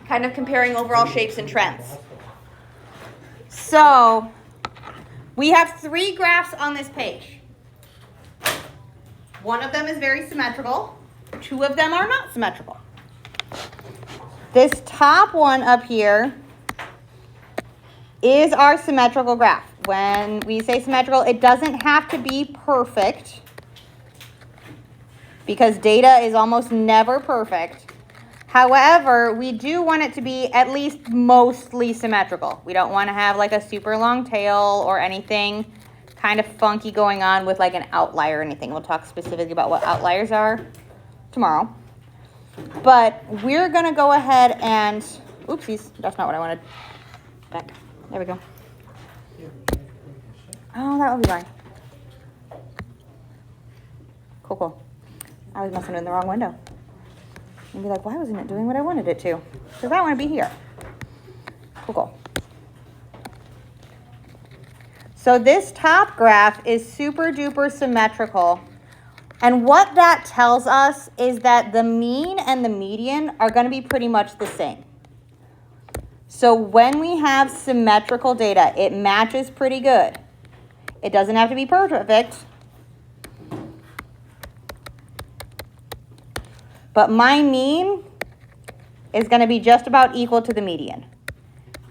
kind of comparing overall shapes and trends. So we have 3 graphs on this page. One of them is very symmetrical. 2 of them are not symmetrical. This top one up here is our symmetrical graph. When we say symmetrical, it doesn't have to be perfect because data is almost never perfect. However, we do want it to be at least mostly symmetrical. We don't want to have like a super long tail or anything kind of funky going on with like an outlier or anything. We'll talk specifically about what outliers are tomorrow. But we're going to go ahead and, oopsies, that's not what I wanted. Back. There we go. Oh, that would be fine. Cool, cool. I was messing in the wrong window. And be like, why wasn't it doing what I wanted it to? Because I want to be here. Cool, cool. So this top graph is super duper symmetrical. And what that tells us is that the mean and the median are going to be pretty much the same. So when we have symmetrical data, it matches pretty good. It doesn't have to be perfect. But my mean is going to be just about equal to the median.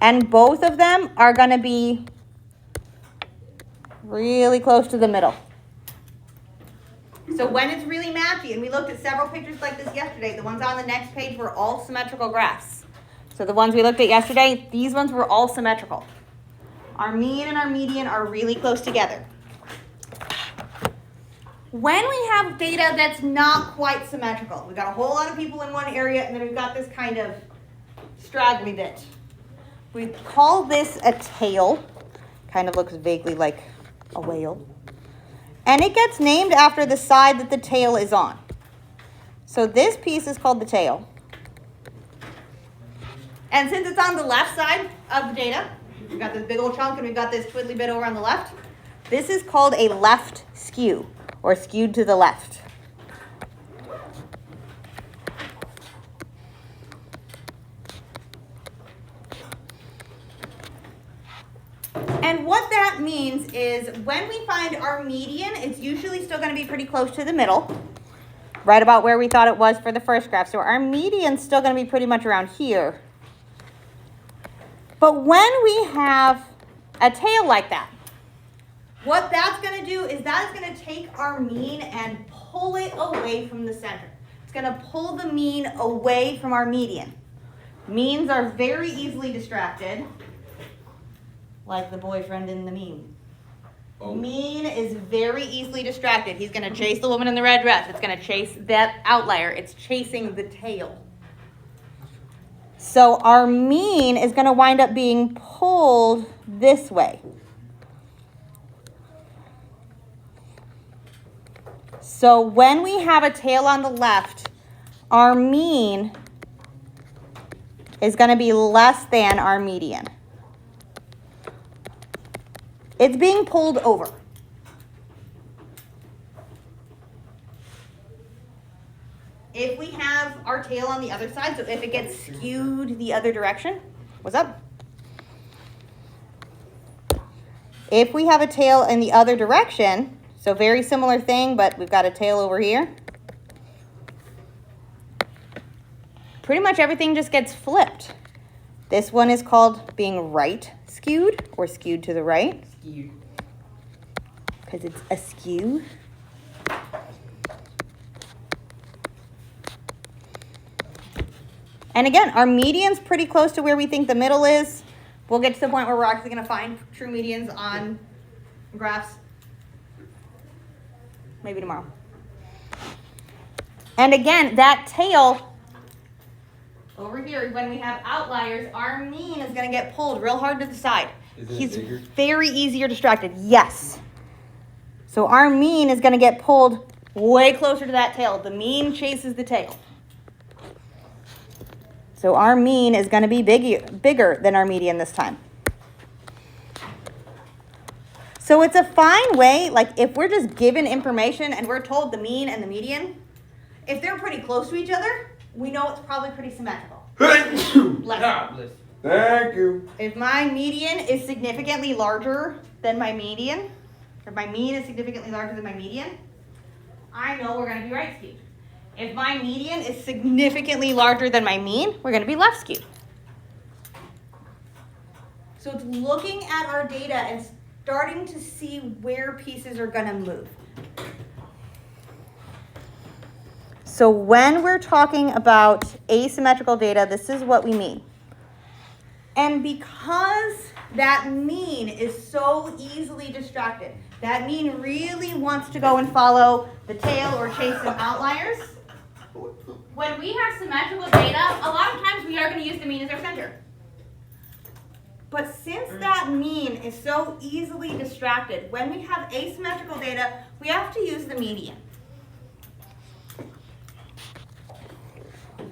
And both of them are going to be really close to the middle. So when it's really matchy, and we looked at several pictures like this yesterday, the ones on the next page were all symmetrical graphs. So the ones we looked at yesterday, these ones were all symmetrical. Our mean and our median are really close together. When we have data that's not quite symmetrical, we've got a whole lot of people in one area, and then we've got this kind of straggly bit. We call this a tail. Kind of looks vaguely like a whale. And it gets named after the side that the tail is on. So this piece is called the tail. And since it's on the left side of the data, we've got this big old chunk and we've got this twiddly bit over on the left, this is called a left skew, or skewed to the left. And what that means is when we find our median, it's usually still going to be pretty close to the middle, right about where we thought it was for the first graph. So our median's still going to be pretty much around here. But when we have a tail like that, what that's going to do is that is going to take our mean and pull it away from the center. It's going to pull the mean away from our median. Means are very easily distracted. Like the boyfriend in the meme. Oh. Mean is very easily distracted. He's going to chase the woman in the red dress. It's going to chase that outlier. It's chasing the tail. So our mean is going to wind up being pulled this way. So when we have a tail on the left, our mean is going to be less than our median. It's being pulled over. If we have our tail on the other side, so if it gets skewed the other direction, what's up? If we have a tail in the other direction, so very similar thing, but we've got a tail over here, pretty much everything just gets flipped. This one is called being right skewed, or skewed to the right. Because it's askew. And again, our median's pretty close to where we think the middle is. We'll get to the point where we're actually going to find true medians on graphs. Maybe tomorrow. And again, that tail over here, when we have outliers, our mean is going to get pulled real hard to the side. He's very easier distracted. Yes. So our mean is going to get pulled way closer to that tail. The mean chases the tail. So our mean is going to be bigger than our median this time. So it's a fine way, like if we're just given information and we're told the mean and the median, if they're pretty close to each other, we know it's probably pretty symmetrical. Less. Thank you. If my median is significantly larger than my median, if my mean is significantly larger than my median, I know we're going to be right skewed. If my median is significantly larger than my mean, we're going to be left skewed. So it's looking at our data and starting to see where pieces are going to move. So when we're talking about asymmetrical data, this is what we mean. And because that mean is so easily distracted, that mean really wants to go and follow the tail or chase some outliers. When we have symmetrical data, a lot of times we are going to use the mean as our center. But since that mean is so easily distracted, when we have asymmetrical data, we have to use the median.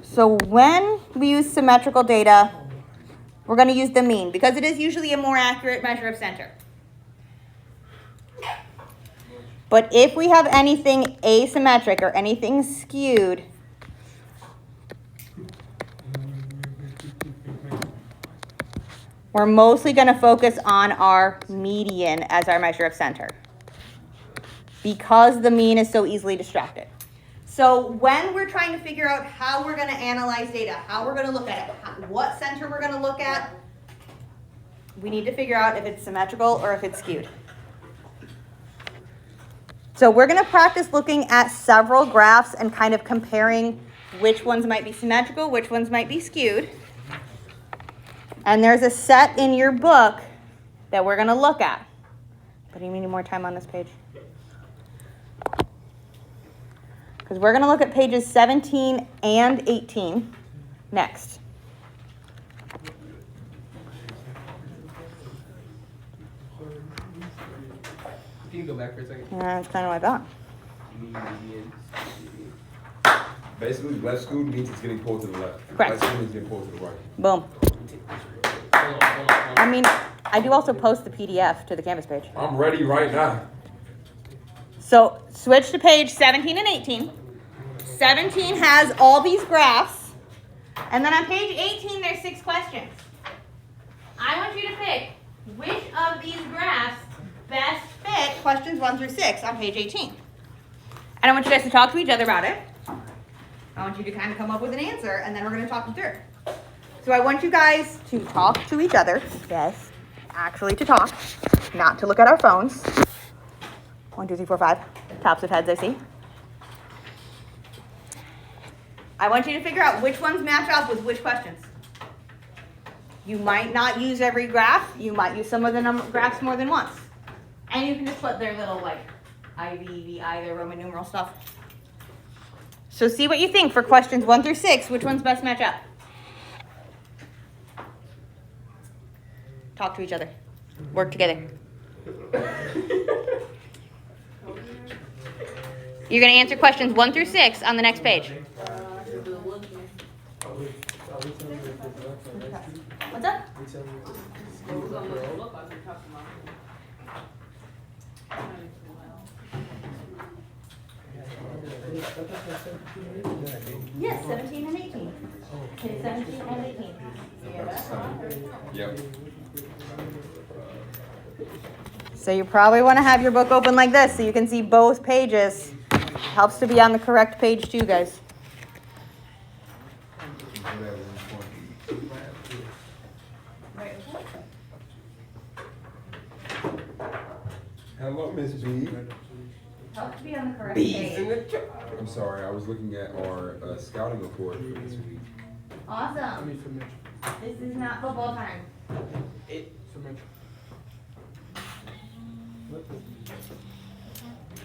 So when we use symmetrical data, we're going to use the mean because it is usually a more accurate measure of center. But if we have anything asymmetric or anything skewed, we're mostly going to focus on our median as our measure of center because the mean is so easily distracted. So when we're trying to figure out how we're going to analyze data, how we're going to look at it, what center we're going to look at, we need to figure out if it's symmetrical or if it's skewed. So we're going to practice looking at several graphs and kind of comparing which ones might be symmetrical, which ones might be skewed. And there's a set in your book that we're going to look at. But do you need more time on this page? Because we're going to look at pages 17 and 18 next. Can you go back for a second? That's kind of what I thought. Basically, left skewed means it's getting pulled to the left. Correct. Right skewed means getting pulled to the right. Boom. I mean, I do also post the PDF to the Canvas page. I'm ready right now. So switch to page 17 and 18. 17 has all these graphs. And then on page 18, there's 6 questions. I want you to pick which of these graphs best fit questions 1 through 6 on page 18. And I want you guys to talk to each other about it. I want you to kind of come up with an answer, and then we're going to talk them through. So I want you guys to talk to each other. Yes, actually to talk, not to look at our phones. 1, 2, 3, 4, 5. Tops of heads, I see. I want you to figure out which ones match up with which questions. You might not use every graph. You might use some of the graphs more than once. And you can just put their little, like, IVVI, their Roman numeral stuff. So see what you think for questions 1 through 6. Which ones best match up? Talk to each other. Work together. You're going to answer questions 1 through 6 on the next page. What's up? Yes, 17 and 18. Okay, 17 and 18. Yep. So you probably want to have your book open like this so you can see both pages. Helps to be on the correct page too, guys. Hello, Miss B. Helps to be on the correct page. I'm sorry, I was looking at our scouting report for this week. Awesome. This is not football time.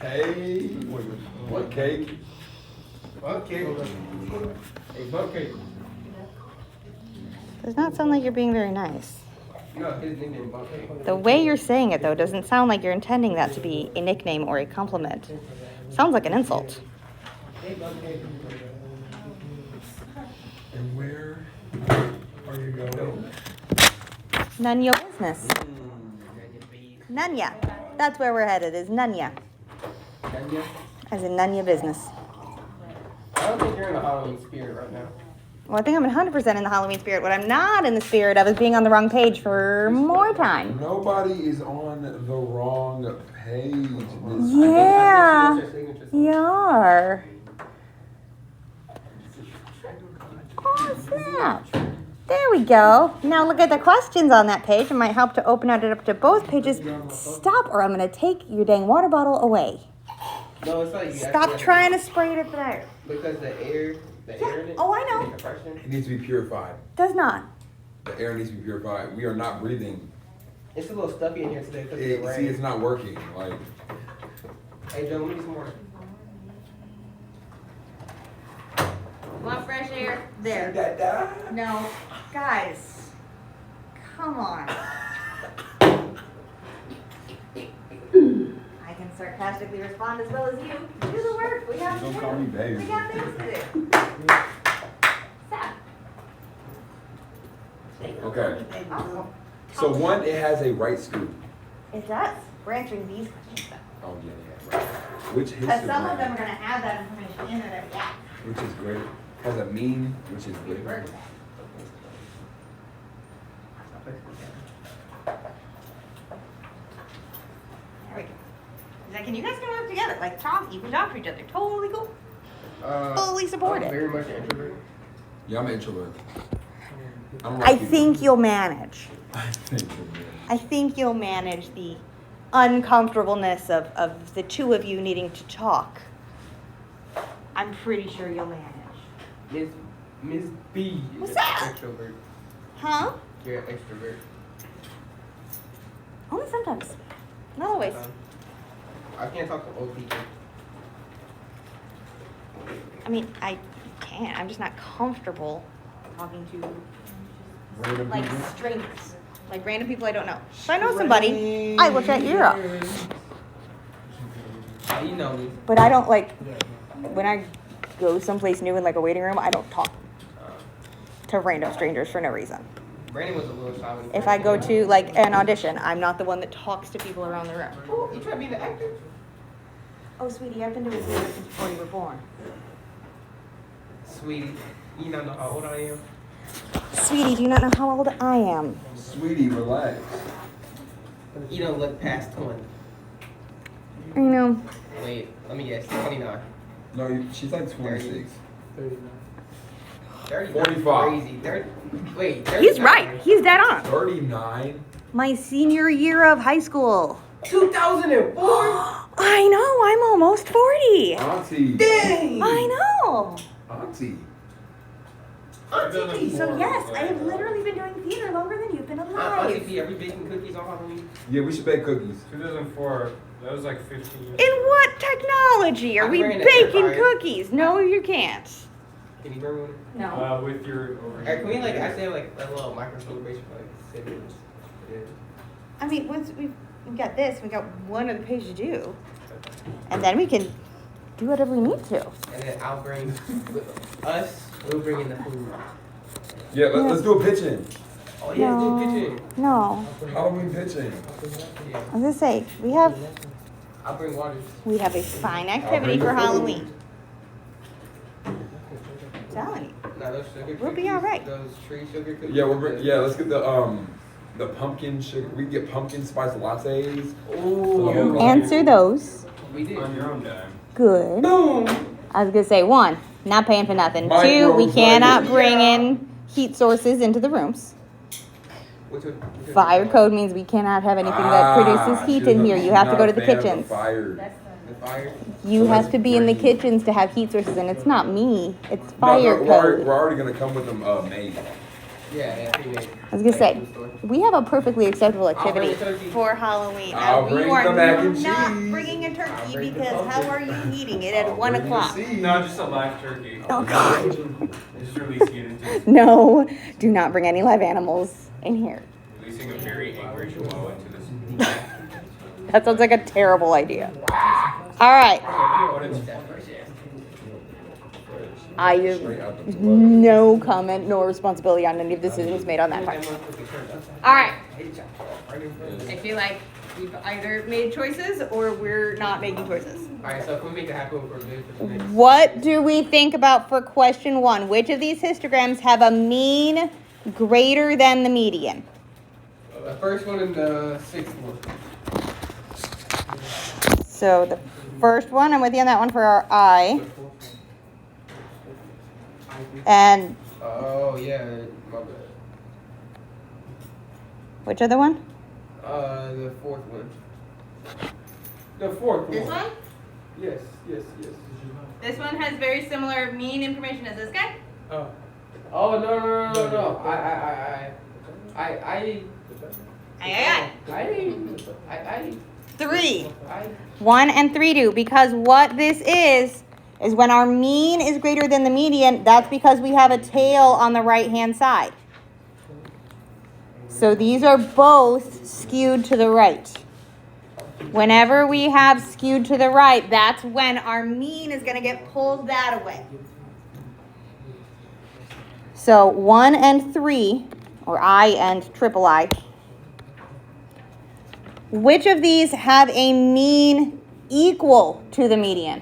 Hey, what cake? Okay. Hey, Buckcake. Does not sound like you're being very nice. No, his nickname Buckcake. The way you're saying it, though, doesn't sound like you're intending that to be a nickname or a compliment. Sounds like an insult. Hey, Buckcake. And where are you going? None your business. None ya. That's where we're headed, is none ya. As in none ya business. I don't think you're in the Halloween spirit right now. Well, I think I'm 100% in the Halloween spirit. What I'm not in the spirit of is being on the wrong page for more time. Nobody is on the wrong page. Yeah, you are. Oh, snap. There we go. Now look at the questions on that page. It might help to open it up to both pages. Stop, or I'm going to take your dang water bottle away. No, it's like you Stop trying to spray it there. Because the air in it. Oh, I know. the compression, It needs to be purified. Does not. The air needs to be purified. We are not breathing. It's a little stuffy in here today because of the rain. See, it's not working. Like, Hey, Joe, let me get some more. Want fresh air? There. No. Guys. Come on. I can sarcastically respond as well as you. Do the work. We have to don't do. call me baby. We got things to do. Stop. Okay. Oh, So one, it has a right scoop. it does. We're answering these questions though. Oh, yeah, yeah, right. Which Because some of them are histogram, going to have that information in it every gap. which is great, has a mean, which is great. There we go. He's like, can you guys come work together? Like, talk, you can talk to each other. Totally cool. Fully support I'm it. very much an introvert. Yeah, I'm an introvert. I don't I like people. think you'll manage. I think you'll manage. I think you'll manage the uncomfortableness of the two of you needing to talk. I'm pretty sure you'll manage. Miss B. What's is that? an extrovert. Huh? You're an extrovert. Only sometimes. Not always. I can't talk to old people. I mean, I can. I'm just not comfortable talking to Random like people. strangers, like random people I don't know. If I know somebody, I will shut your ear off. You know me. But I don't like when I go someplace new in like a waiting room. I don't talk to random strangers for no reason. Brandon was a little shy when he If first I go came to like an audition, I'm not the one that talks to people around the room. out. Oh, you trying to be the actor? Oh, sweetie, I've been doing theater since before you were born. Sweetie, you don't know how old I am. Sweetie, do you not know how old I am? Sweetie, relax. You don't look past 20. I know. Wait, let me guess. 29. No, she's like 26. 30. 45. Crazy. 30. Wait, 39. He's right. He's dead on. 39? My senior year of high school. 2004? I know, I'm almost 40. Auntie. Dang! I know. Auntie. Auntie P. So yes, I have literally been doing theater longer than you've been Auntie alive. P, are we baking cookies on Halloween? Yeah, we should bake cookies. 2004. That was like 15 years. In what technology are I'm we wearing a baking vampire. cookies? No, you can't. Can you bring one? No. With your Alright, can we like actually have like a little micro celebration for like 7 minutes? Yeah. I mean, once we've got this, we got one other page to do. And then we can do whatever we need to. And then I'll bring us. We'll bring in the food. Yeah, let's do a pitching. Oh yeah, No. good pitching. No. Halloween pitching. Yeah. I was gonna say, we have I'll bring waters. a fine activity for Halloween. I'm telling you. No, those sugar cookies. We'll be all right. Those tree sugar cookies. Yeah, let's get the pumpkin sugar. We can get pumpkin spice lattes. Ooh. Answer those. We did. on your own dime. Good. Boom. I was gonna say, one, not paying for nothing. Micro Two, we cannot flavor. bring in heat sources into the rooms. Which one? Fire code means we cannot have anything that produces heat in here. You have to go to the kitchens. Fire. The fire. You So have let's to be in the bring- kitchens to have heat sources, and it's not me. It's No, fire we're code. already gonna come with them made. Yeah, pre-made. I was gonna say, we have a perfectly acceptable activity I'll bring a turkey. for Halloween. I'll You bring are the mac and not cheese. bringing a I'll turkey bring the because how pumpkin. are you eating it at I'll 1 bring the o'clock? seed. No, just a live turkey. Oh God! Just releasing it into No, do not bring any live animals in here. releasing a very angry chihuahua into this. That sounds like a terrible idea. All right, What is I Straight out have the plug. no comment nor responsibility on any of the decisions made on that part. All right, I feel like We've either made choices or we're not making choices. Alright, so can we make it happen for good for the next? What do we think about for question 1? Which of these histograms have a mean greater than the median? The first one and the sixth one. So the first one, I'm with you on that one for our I. And Oh yeah, my bad. which other one? The fourth one. The fourth This one? Yes, yes, yes. This one has very similar mean information as this guy. Oh. Oh no. I 3. 1 and 3 do, because what this is when our mean is greater than the median, that's because we have a tail on the right-hand side. So these are both skewed to the right. Whenever we have skewed to the right, that's when our mean is going to get pulled that away. So 1 and 3, or I and triple I, which of these have a mean equal to the median?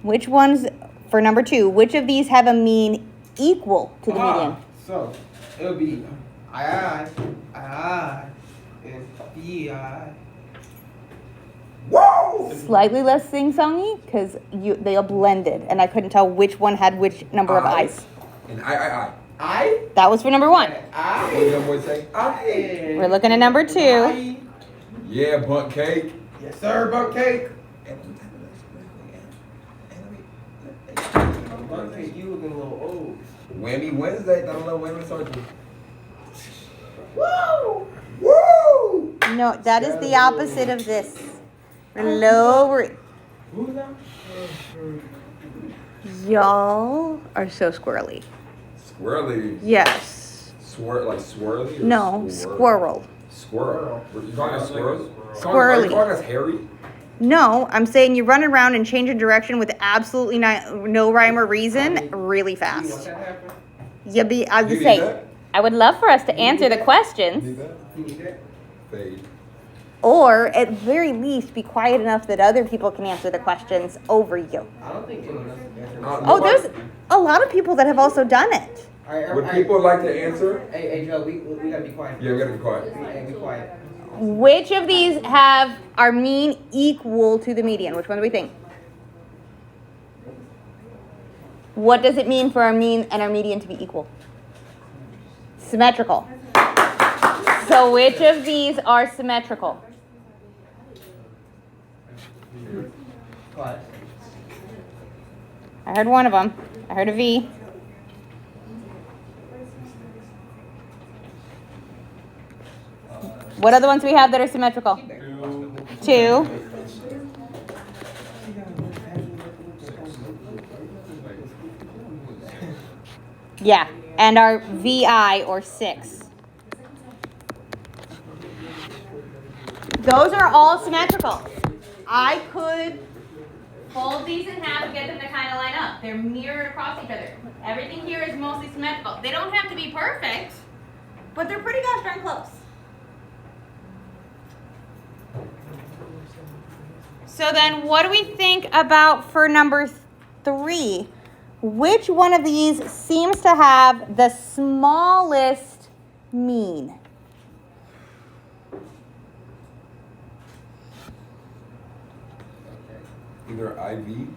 Which ones, for number 2, which of these have a mean equal to the median? So it'll be I, and BI. Whoa! Slightly less sing-songy, because they are blended, and I couldn't tell which one had which number of I's. And I. I? That was for number 1. What did that boy say? I. We're looking at number 2. Yeah, bunt cake. Yes, sir, butt cake. Butt cake, you looking a little old. Whammy Wednesday. Don't know whammy sergeant. Woo! Woo! No, that is the opposite of this. Lower. Who's that? Y'all are so squirrely. Squirrely. Yes. Like swirly? Or No, squirrel. Squirrel. You calling us squirrels? Squirrely. Are you calling us hairy? No, I'm saying you run around and change a direction with absolutely no rhyme or reason really You want fast. that to happen? I would You need say, that? I would love for us to answer the Need questions, that? You need that? Fade. or at very least be quiet enough that other people can answer the questions over you. I don't think anyone else can answer. Oh, there's a lot of people that have also done it. Would people like to answer? Hey, Joe, we gotta be quiet. Yeah, we gotta be quiet. Hey, be quiet. Which of these have our mean equal to the median? Which one do we think? What does it mean for our mean and our median to be equal? Symmetrical. So which of these are symmetrical? Quiet. I heard one of them. I heard a V. What other ones do we have that are symmetrical? 2. Yeah, and our VI or 6. Those are all symmetrical. I could fold these in half and get them to kind of line up. They're mirrored across each other. Everything here is mostly symmetrical. They don't have to be perfect, but they're pretty gosh darn close. So then what do we think about for number 3? Which one of these seems to have the smallest mean? Either IV.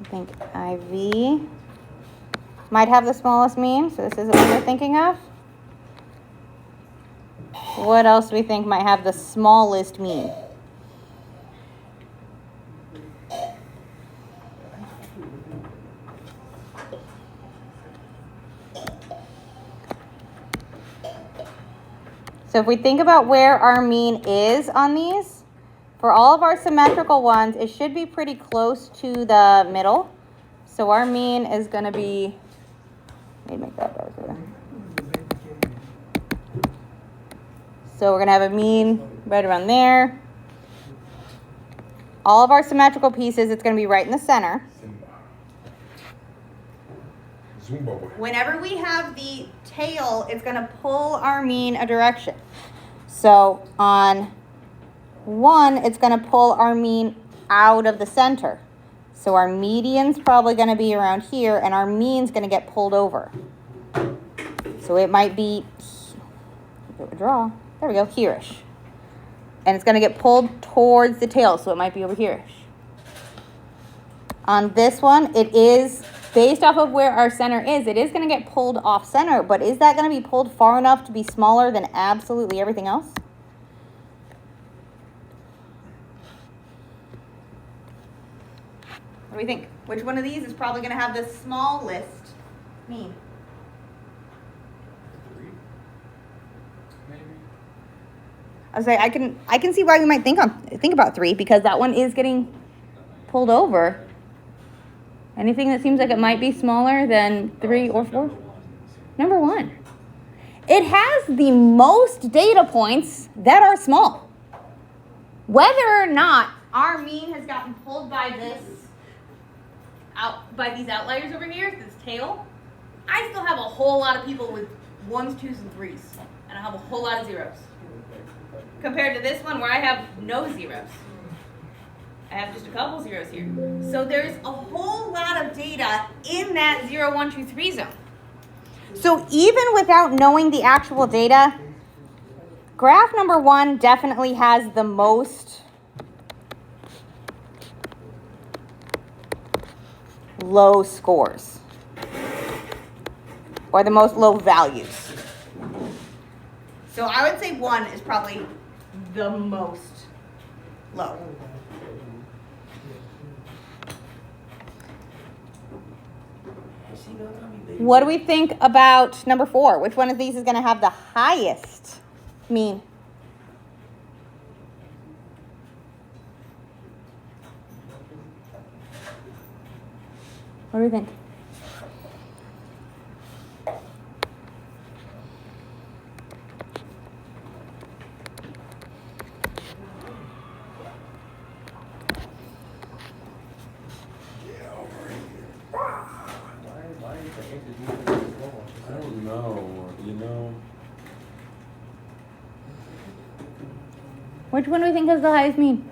I think IV might have the smallest mean, so this isn't what we're thinking of. What else do we think might have the smallest mean? So if we think about where our mean is on these, for all of our symmetrical ones, it should be pretty close to the middle. So our mean is going to be, let me make that darker. So we're going to have a mean right around there. All of our symmetrical pieces, it's going to be right in the center. Zumba boy. Whenever we have the tail, it's going to pull our mean a direction. So on 1, it's going to pull our mean out of the center. So our median's probably going to be around here, and our mean's going to get pulled over. So it might be, draw, there we go, here-ish. And it's going to get pulled towards the tail, so it might be over here-ish. On this one, it is, based off of where our center is, it is going to get pulled off center, but is that going to be pulled far enough to be smaller than absolutely everything else? What do we think? Which one of these is probably going to have the smallest mean? 3? Maybe. I was like, I can see why we might think about 3, because that one is getting pulled over. Anything that seems like it might be smaller than 3 or 4? Number 1. It has the most data points that are small. Whether or not our mean has gotten pulled by these outliers over here, this tail, I still have a whole lot of people with 1s, 2s, and 3s, and I have a whole lot of 0s. Compared to this one where I have no 0s. I have just a couple 0s here. So there's a whole lot of data in that 0, 1, 2, 3 zone. So even without knowing the actual data, graph number 1 definitely has the most low scores, or the most low values. So I would say 1 is probably the most low. What do we think about number 4? Which one of these is going to have the highest mean? What do we think? I don't know. You know. Which one do we think has the highest mean?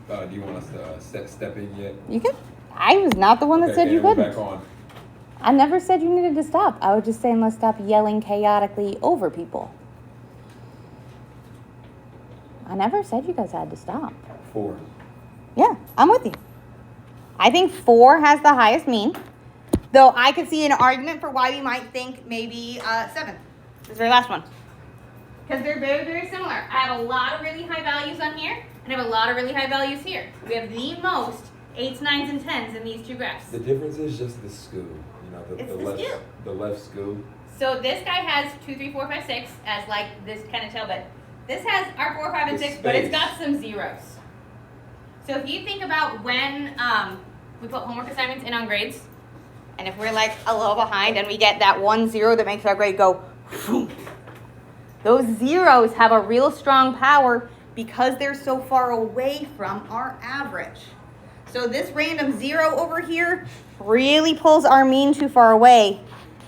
Do you want us to step in yet? You can. I was not the one that said you we're couldn't. back on. I never said you needed to stop. I was just saying let's stop yelling chaotically over people. I never said you guys had to stop. 4. Yeah, I'm with you. I think 4 has the highest mean, though I could see an argument for why we might think maybe 7. This very last one. Because they're very, very similar. I have a lot of really high values on here, and I have a lot of really high values here. We have the most 8s, 9s, and 10s in these two graphs. The difference is just the skew. You know, It's the the left, skew. the left skew. So this guy has 2, 3, 4, 5, 6 as like this kind of tail bit. This has our 4, 5, and The 6, but it's space. got some zeros. So if you think about when we put homework assignments in on grades, and if we're like a little behind and we get that 1 0 that makes our grade go, phoom, those zeros have a real strong power because they're so far away from our average. So this random 0 over here really pulls our mean too far away.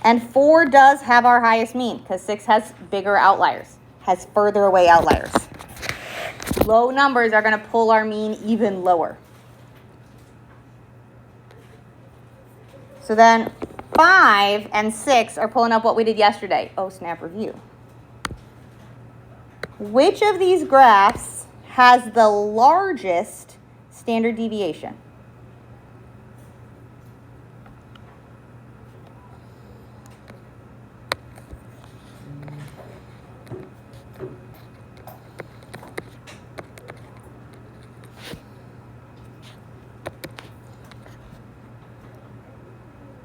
And 4 does have our highest mean because 6 has bigger outliers, has further away outliers. Low numbers are going to pull our mean even lower. So then 5 and 6 are pulling up what we did yesterday. Oh, snap, review. Which of these graphs has the largest standard deviation?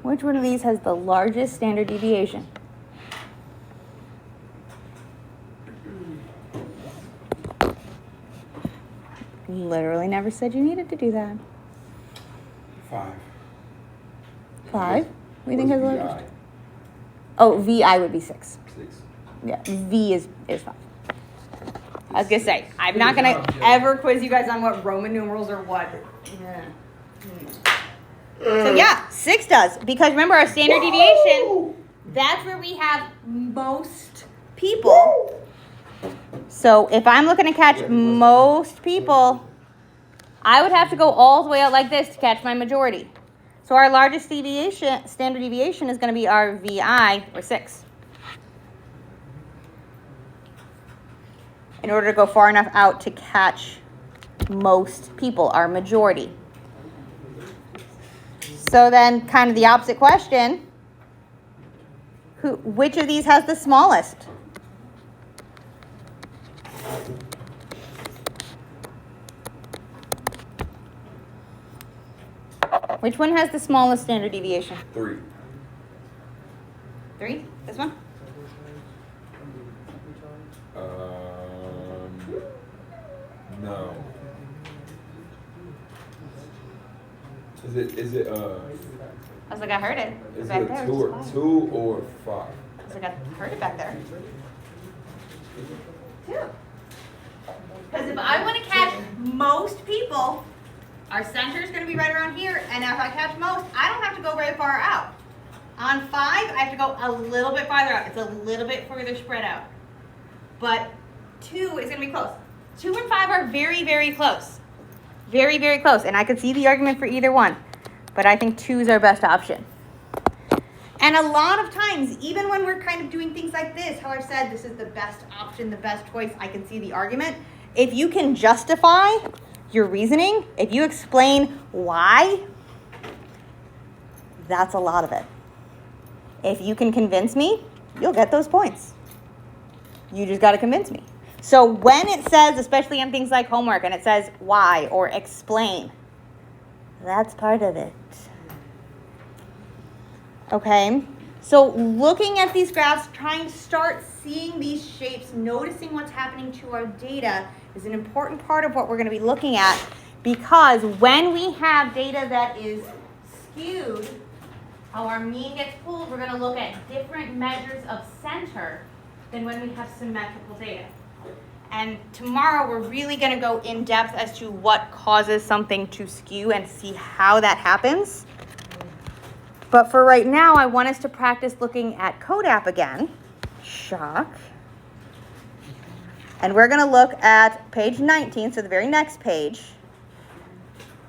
Which one of these has the largest standard deviation? Literally never said you needed to do that. 5. 5? What do you think has the What's largest? Oh, VI would be 6. 6. Yeah, V is 5. I was gonna say, I'm not gonna ever quiz you guys on what Roman numerals are what. Yeah. So yeah, 6 does. Because remember our standard deviation, that's where we have most people. So if I'm looking to catch most people, I would have to go all the way out like this to catch my majority. So our largest deviation, standard deviation, is going to be our VI, or 6. In order to go far enough out to catch most people, our majority. So then kind of the opposite question, which of these has the smallest? Which one has the smallest standard deviation? 3. 3? This one? No. Is it I was like, I heard it. is Back it there, 2 it's or 5? I was like, I heard it back there. 2. Because if I want to catch most people, our center is going to be right around here, and if I catch most, I don't have to go very far out. On 5, I have to go a little bit farther out. It's a little bit further spread out. But 2 is going to be close. 2 and 5 are very, very close. Very, very close. And I could see the argument for either one. But I think 2 is our best option. And a lot of times, even when we're kind of doing things like this, how I've said this is the best option, the best choice, I can see the argument. If you can justify your reasoning, if you explain why, that's a lot of it. If you can convince me, you'll get those points. You just got to convince me. So when it says, especially on things like homework, and it says why or explain, that's part of it. Okay? So looking at these graphs, trying to start seeing these shapes, noticing what's happening to our data is an important part of what we're going to be looking at, because when we have data that is skewed, how our mean gets pulled, we're going to look at different measures of center than when we have symmetrical data. And tomorrow we're really going to go in depth as to what causes something to skew and see how that happens. But for right now, I want us to practice looking at CODAP again. Shock. And we're going to look at page 19, so the very next page.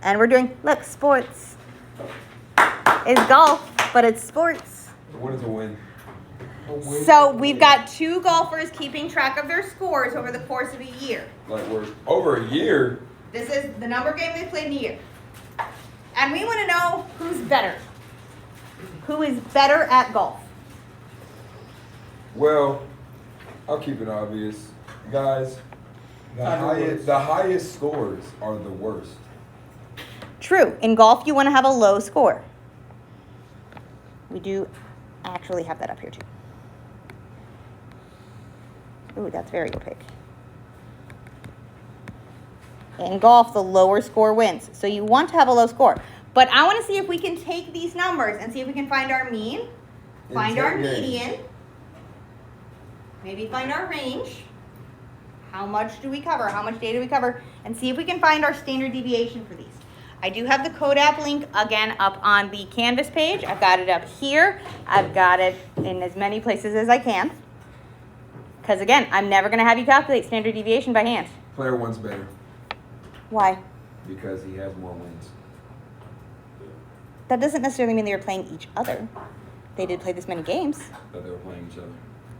And we're doing, look, sports. It's golf, but it's sports. What is a win? So we've got 2 golfers keeping track of their scores over the course of a year. Like we're over a year. This is the number of games they played in a year. And we want to know who's better. Who is better at golf? Well, I'll keep it obvious. Guys, the highest scores are the worst. True. In golf, you want to have a low score. We do actually have that up here too. Ooh, that's very opaque. In golf, the lower score wins. So you want to have a low score. But I want to see if we can take these numbers and see if we can find our mean, find our median, maybe find our range. How much do we cover? How much data do we cover? And see if we can find our standard deviation for these. I do have the CODAP link, again, up on the Canvas page. I've got it up here. I've got it in as many places as I can. Because, again, I'm never going to have you calculate standard deviation by hand. Player 1's better. Why? Because he has more wins. That doesn't necessarily mean they were playing each other. They did play this many games. That they were playing each other.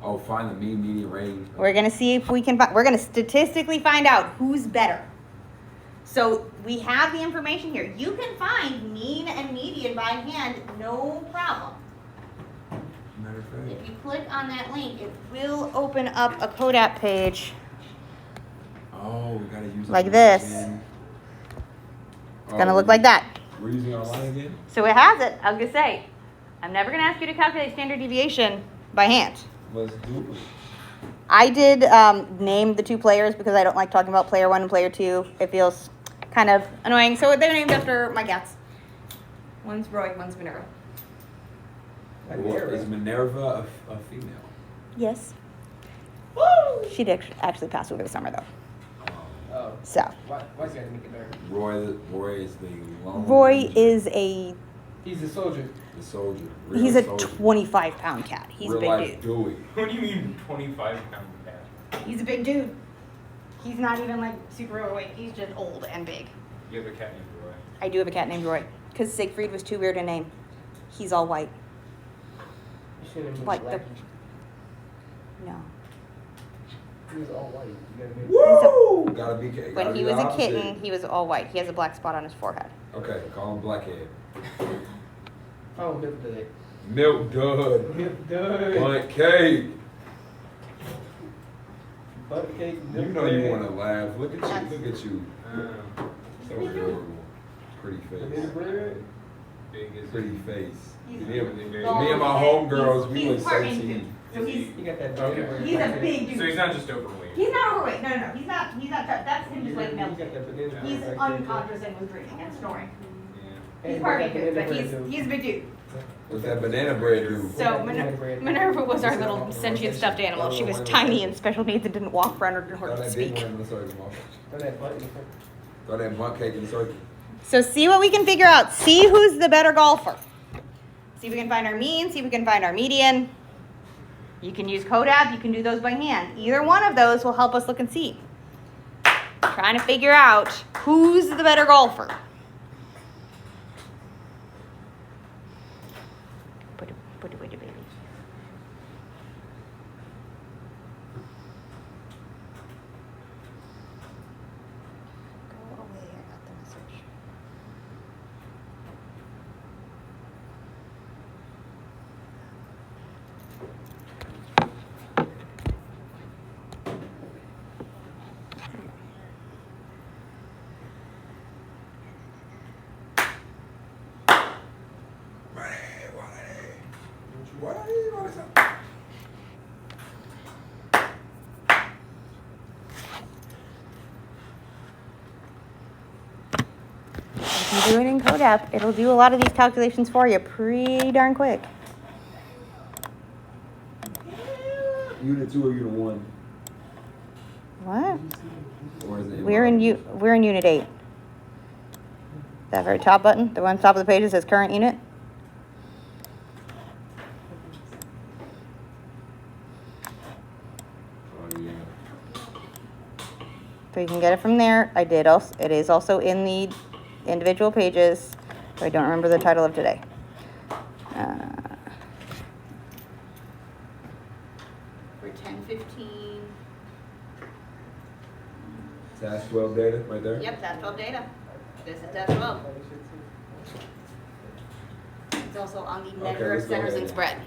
Oh, find the mean, median, range. We're going to see if we can, we're going to statistically find out who's better. So we have the information here. You can find mean and median by hand, no problem. Matter of fact. If you click on that link, it will open up a CODAP page. Oh, we gotta use Like it this. again. It's going to look like that. We're using our line again? So it has it. I was going to say, I'm never going to ask you to calculate standard deviation by hand. Let's do it. I did name the 2 players because I don't like talking about player 1 and player 2. It feels kind of annoying. So they're named after my cats. One's Roy, one's Minerva. Is Minerva a female? Yes. Woo! She did actually pass over the summer though. Oh. So Why's he gotta make it dark? Roy is the lone Roy ranger. is a He's a soldier. The soldier. Real he's a soldier. 25-pound cat. He's Real a big life dude. Dewey. What do you mean 25-pound cat? He's a big dude. He's not even like super overweight. He's just old and big. You have a cat named Roy. I do have a cat named Roy because Siegfried was too weird a name. He's all white. You shouldn't have Like black. No. He was all white. You gotta make Woo! Gotta be. Gotta When be he the was a opposite. kitten, he was all white. He has a black spot on his forehead. Okay, call him Blackhead. Oh, Milk Dud. Milk Dud. Milk Dud. Bunt cake. Butt cake. You know you want to laugh. Look at That's- you. Look at you. So adorable. Pretty Banana face. bread. Big is Pretty face. He's Me and bald me and my and homegirls, we he's look part 17. Indian. So he's You got that Okay. banana bread. he's a right big So dude. he's not just overweight. He's not overweight. No. He's not. That's him there. just like You milk. got that banana bread He's right there. unconscious and was drinking and snoring. Yeah. He's Hey, part you got Indian, but banana he's bread, he's a big dude. What's that banana bread do? So Minerva was our little sentient stuffed animal. She was tiny and special needs and didn't walk, run, or Throw that big speak. one in the circle, mom. Throw that butt in the front. Throw that bunt cake in the circle. So see what we can figure out. See who's the better golfer. See if we can find our mean. See if we can find our median. You can use CODAP. You can do those by hand. Either one of those will help us look and see. Trying to figure out who's the better golfer. Put it away, baby. Go away. I got the message. What is that? If you do it in CODAP, it'll do a lot of these calculations for you pretty darn quick. Unit 2 or Unit 1? What? Or is it We're in Unit 8. That very top button, the one on top of the page that says current unit. Oh, yeah. So you can get it from there. It is also in the individual pages. But I don't remember the title of today. For 10:15. Task 12 data right there? Yep, that's 12 data. This is task 12. It's also on the measure let's of go centers ahead and spread.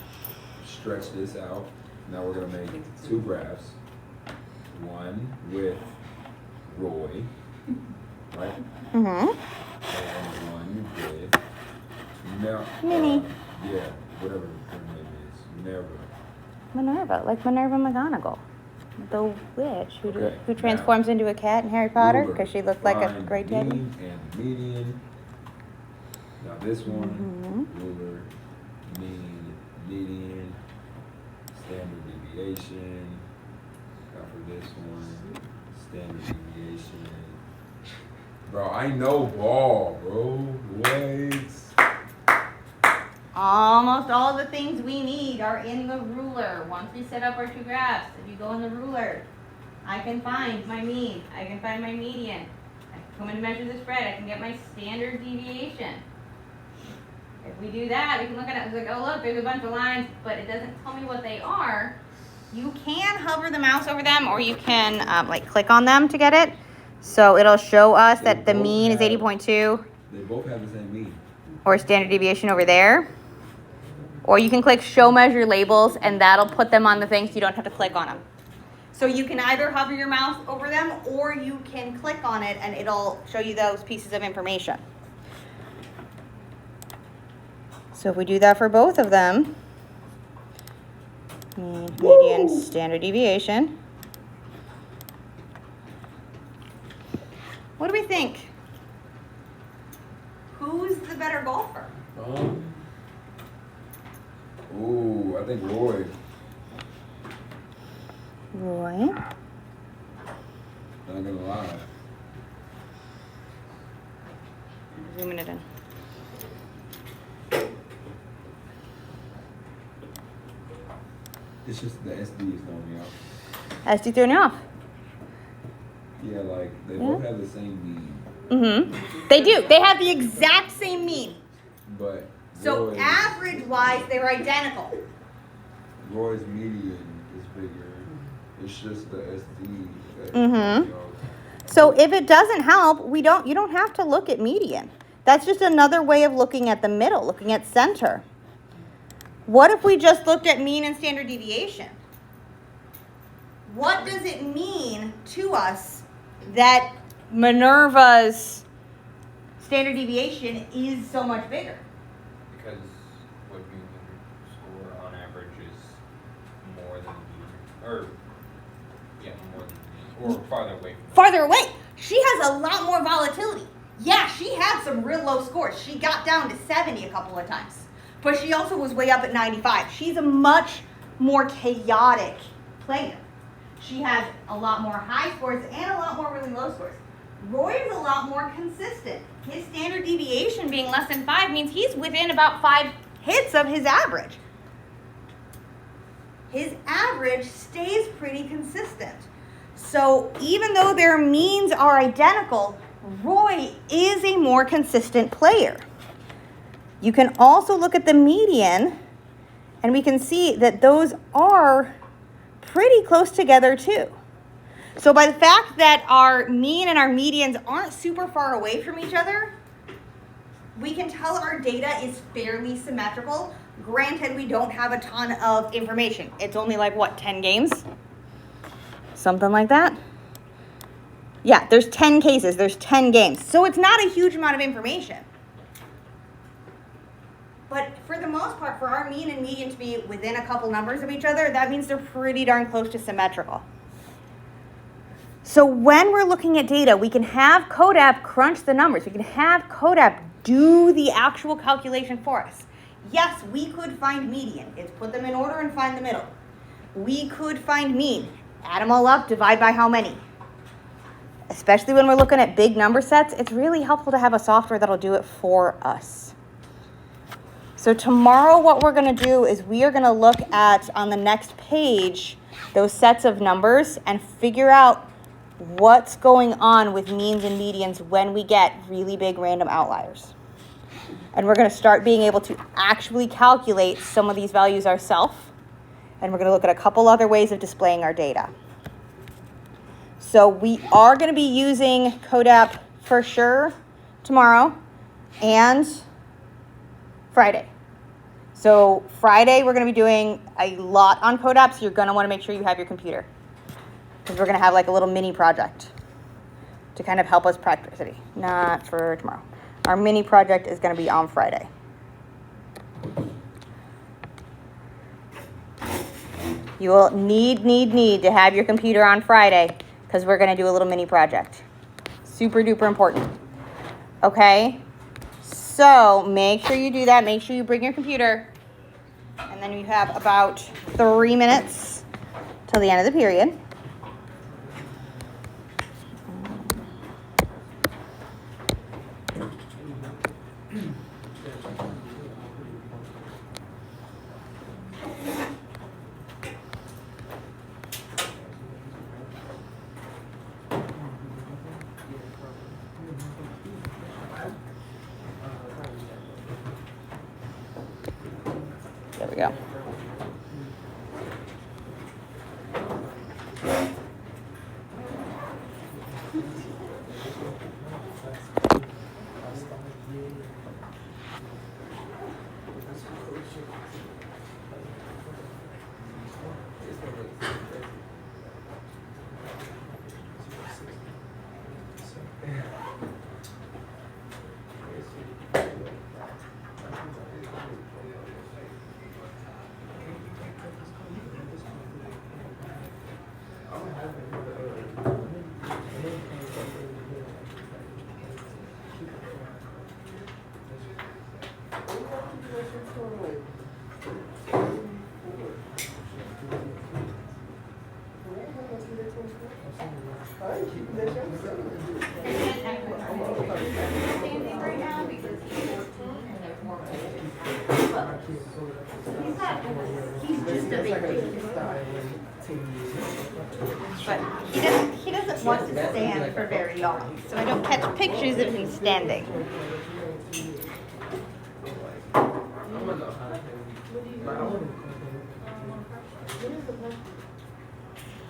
Stretch this out. Now we're going to make 2 graphs. One with Roy, right? Mm-hmm. And one with Minnie. yeah, whatever her name is. Minerva. Minerva, like Minerva McGonagall. The witch Okay, who transforms into a cat in Harry Potter Ruler. because she looked like a Find great teddy. mean and median. Now this one, Mhm. ruler, mean, median, standard deviation. Now for this one, standard deviation. Bro, I know ball, bro. Weights. Almost all the things we need are in the ruler. Once we set up our 2 graphs, if you go in the ruler, I can find my mean. I can find my median. I can come in and measure the spread. I can get my standard deviation. If we do that, we can look at it and it's like, oh look, there's a bunch of lines, but it doesn't tell me what they are. You can hover the mouse over them, or you can like click on them to get it. So it'll show us that the mean is 80.2, They both have the same mean. or standard deviation over there. Or you can click show measure labels and that'll put them on the thing so you don't have to click on them. So you can either hover your mouse over them or you can click on it and it'll show you those pieces of information. So if we do that for both of them, mean, median, standard deviation. What do we think? Who's the better golfer? Ooh, I think Roy. Roy. Not gonna lie. Zooming it in. It's just the SD is throwing me off. SD throwing you off. Yeah, like they both have the same mean, Mm-hmm. They do. They have the exact same mean. but So Roy's, average-wise, they're identical. Roy's median is bigger. It's just the SD that Mhm. throws me off. So if it doesn't help, you don't have to look at median. That's just another way of looking at the middle, looking at center. What if we just looked at mean and standard deviation? What does it mean to us that Minerva's standard deviation is so much bigger? Because what you can score on average is more than the, or yeah, more than, or farther away from. Farther away. She has a lot more volatility. Yeah, she had some real low scores. She got down to 70 a couple of times. But she also was way up at 95. She's a much more chaotic player. She has a lot more high scores and a lot more really low scores. Roy is a lot more consistent. His standard deviation being less than 5 means he's within about 5 hits of his average. His average stays pretty consistent. So even though their means are identical, Roy is a more consistent player. You can also look at the median, and we can see that those are pretty close together too. So by the fact that our mean and our medians aren't super far away from each other, we can tell our data is fairly symmetrical. Granted, we don't have a ton of information. It's only like, what, 10 games? Something like that. Yeah, there's 10 cases, there's 10 games. So it's not a huge amount of information. But for the most part, for our mean and median to be within a couple numbers of each other, that means they're pretty darn close to symmetrical. So when we're looking at data, we can have CODAP crunch the numbers. We can have CODAP do the actual calculation for us. Yes, we could find median. It's put them in order and find the middle. We could find mean. Add them all up, divide by how many. Especially when we're looking at big number sets, it's really helpful to have a software that'll do it for us. So tomorrow what we're going to do is we are going to look at, on the next page, those sets of numbers and figure out what's going on with means and medians when we get really big random outliers. And we're going to start being able to actually calculate some of these values ourselves. And we're going to look at a couple other ways of displaying our data. So we are going to be using CODAP for sure tomorrow and Friday. So Friday we're going to be doing a lot on CODAP, so you're going to want to make sure you have your computer. Because we're going to have like a little mini project to kind of help us practice it. Not for tomorrow. Our mini project is going to be on Friday. You will need to have your computer on Friday because we're going to do a little mini project. Super duper important. Okay? So make sure you do that. Make sure you bring your computer. And then you have about 3 minutes till the end of the period. There we go. But he doesn't want to stand for very long, so I don't catch pictures of him standing.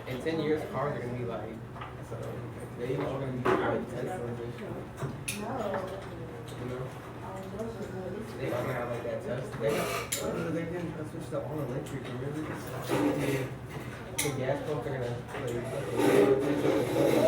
In 10 years, cars are gonna be like, so they all gonna be like Teslas and shit. You know? They all gonna have like that Tesla. They didn't switch to all electric. Remember this? The gas pumps are gonna like